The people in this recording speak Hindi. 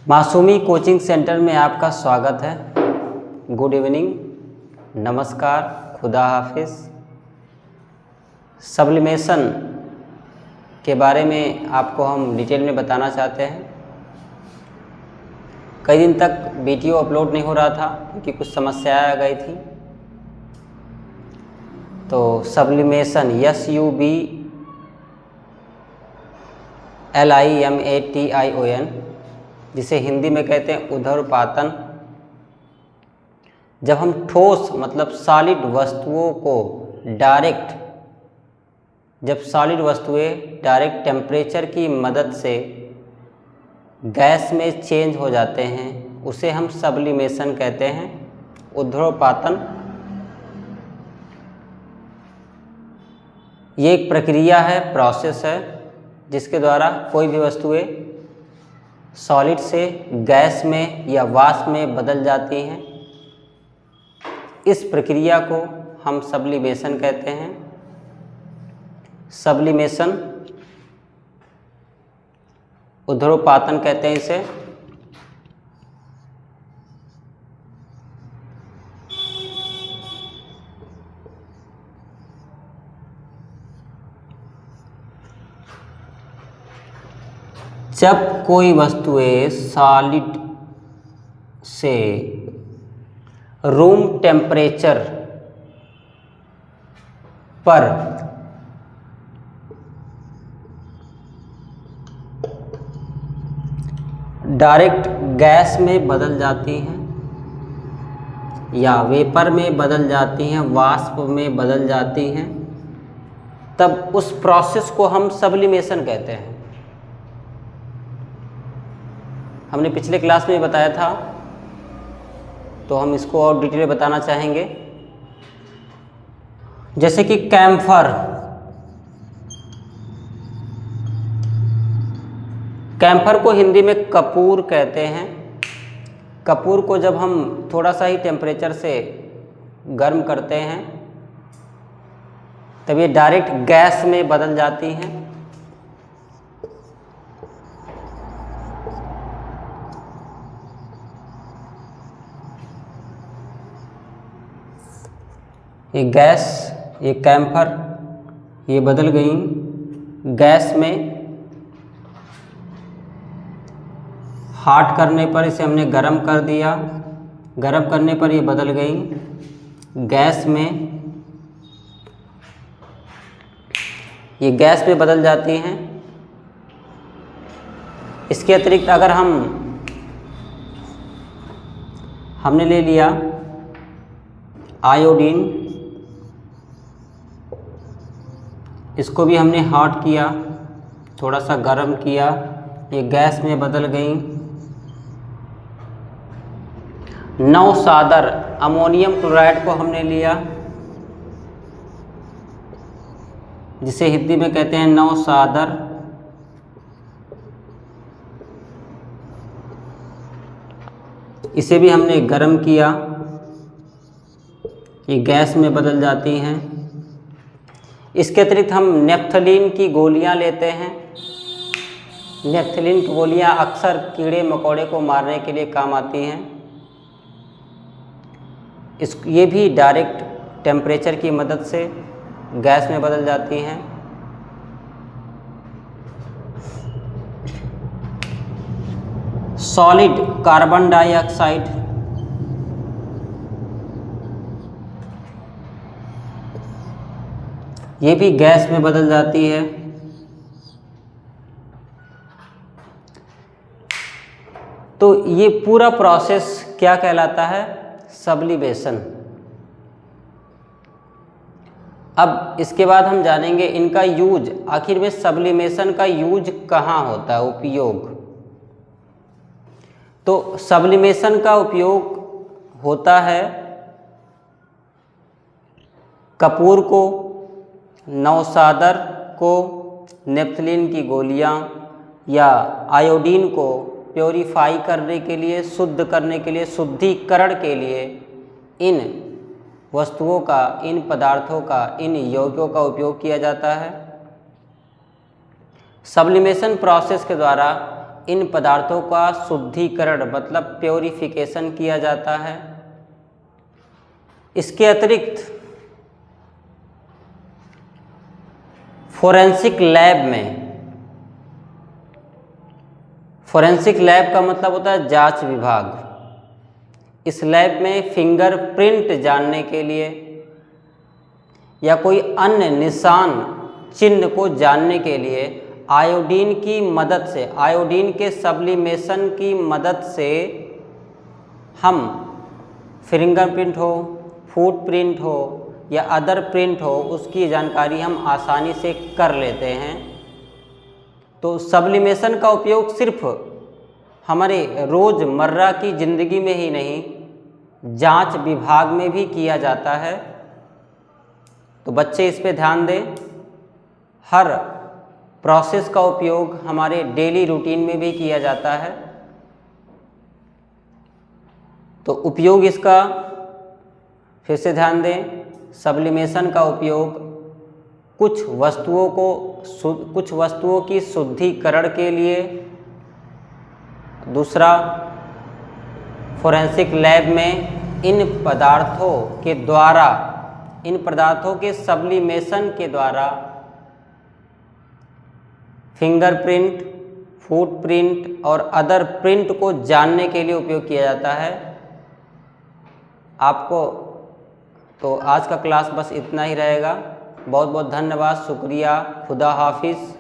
मासूमी कोचिंग सेंटर में आपका स्वागत है। गुड इवनिंग, नमस्कार, खुदा हाफिज़। सब्लिमेशन के बारे में आपको हम डिटेल में बताना चाहते हैं। कई दिन तक वीडियो अपलोड नहीं हो रहा था क्योंकि कुछ समस्याएं आ गई थी। तो सब्लिमेशन SUBLIMATION, जिसे हिंदी में कहते हैं ऊर्ध्वपातन, जब हम ठोस मतलब सॉलिड वस्तुओं को सॉलिड वस्तुएं डायरेक्ट टेम्परेचर की मदद से गैस में चेंज हो जाते हैं, उसे हम सब्लिमेशन कहते हैं, ऊर्ध्वपातन। ये एक प्रक्रिया है, प्रोसेस है, जिसके द्वारा कोई भी वस्तुएं सॉलिड से गैस में या वाष्प में बदल जाती हैं। इस प्रक्रिया को हम सब्लिमेशन कहते हैं। सब्लिमेशन, ऊर्ध्वपातन कहते हैं इसे। जब कोई वस्तुएं सॉलिड से रूम टेम्परेचर पर डायरेक्ट गैस में बदल जाती हैं या वेपर में बदल जाती हैं, वाष्प में बदल जाती हैं, तब उस प्रोसेस को हम सब्लिमेशन कहते हैं। हमने पिछले क्लास में बताया था, तो हम इसको और डिटेल में बताना चाहेंगे। जैसे कि कैम्फर को हिंदी में कपूर कहते हैं। कपूर को जब हम थोड़ा सा ही टेम्परेचर से गर्म करते हैं तब ये डायरेक्ट गैस में बदल जाती हैं। ये गैस, ये कैम्फर, ये बदल गई गैस में। हार्ड करने पर इसे हमने गर्म कर दिया, गर्म करने पर ये बदल गई गैस में। ये गैस में बदल जाती हैं। इसके अतिरिक्त अगर हमने ले लिया आयोडीन, इसको भी हमने हॉट किया, थोड़ा सा गर्म किया, ये गैस में बदल गई। नौसादर अमोनियम क्लोराइड को हमने लिया, जिसे हिंदी में कहते हैं नौसादर। इसे भी हमने गर्म किया, ये गैस में बदल जाती हैं। इसके अतिरिक्त हम नेफ्थलीन की गोलियां लेते हैं। नेफ्थलीन की गोलियां अक्सर कीड़े मकोड़े को मारने के लिए काम आती हैं। ये भी डायरेक्ट टेम्परेचर की मदद से गैस में बदल जाती हैं। सॉलिड कार्बन डाइऑक्साइड, ये भी गैस में बदल जाती है। तो ये पूरा प्रोसेस क्या कहलाता है? सब्लिमेशन। अब इसके बाद हम जानेंगे इनका यूज, आखिर में सब्लिमेशन का यूज कहाँ होता है, उपयोग। तो सब्लिमेशन का उपयोग होता है कपूर को, नौसादर को, नेफ्थलीन की गोलियां या आयोडीन को प्योरीफाई करने के लिए, शुद्ध करने के लिए, शुद्धिकरण के लिए इन वस्तुओं का, इन पदार्थों का, इन यौगिकों का उपयोग किया जाता है। सब्लिमेशन प्रोसेस के द्वारा इन पदार्थों का शुद्धिकरण मतलब प्योरिफिकेशन किया जाता है। इसके अतिरिक्त फोरेंसिक लैब में, फोरेंसिक लैब का मतलब होता है जांच विभाग, इस लैब में फिंगरप्रिंट जानने के लिए या कोई अन्य निशान चिन्ह को जानने के लिए आयोडीन की मदद से, आयोडीन के सब्लिमेशन की मदद से हम फिंगरप्रिंट हो, फुटप्रिंट हो या अदर प्रिंट हो, उसकी जानकारी हम आसानी से कर लेते हैं। तो सब्लिमेशन का उपयोग सिर्फ हमारे रोज़मर्रा की ज़िंदगी में ही नहीं, जांच विभाग में भी किया जाता है। तो बच्चे इस पे ध्यान दें। हर प्रोसेस का उपयोग हमारे डेली रूटीन में भी किया जाता है। तो उपयोग इसका फिर से ध्यान दें। सब्लिमेशन का उपयोग कुछ वस्तुओं की शुद्धिकरण के लिए, दूसरा फोरेंसिक लैब में इन पदार्थों के सब्लिमेशन के द्वारा फिंगरप्रिंट, फुटप्रिंट और अदर प्रिंट को जानने के लिए उपयोग किया जाता है। आपको तो आज का क्लास बस इतना ही रहेगा। बहुत बहुत धन्यवाद, शुक्रिया, खुदा हाफिज़।